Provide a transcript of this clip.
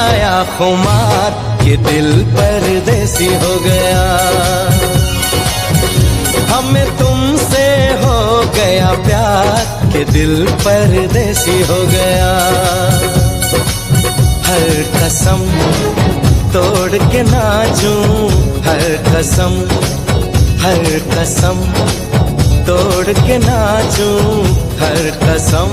आया खुमार कि दिल परदेसी हो गया। हमें तुमसे हो गया प्यार कि दिल परदेसी हो गया। हर कसम तोड़ के नाचूं, हर कसम तोड़ के नाचूं, हर कसम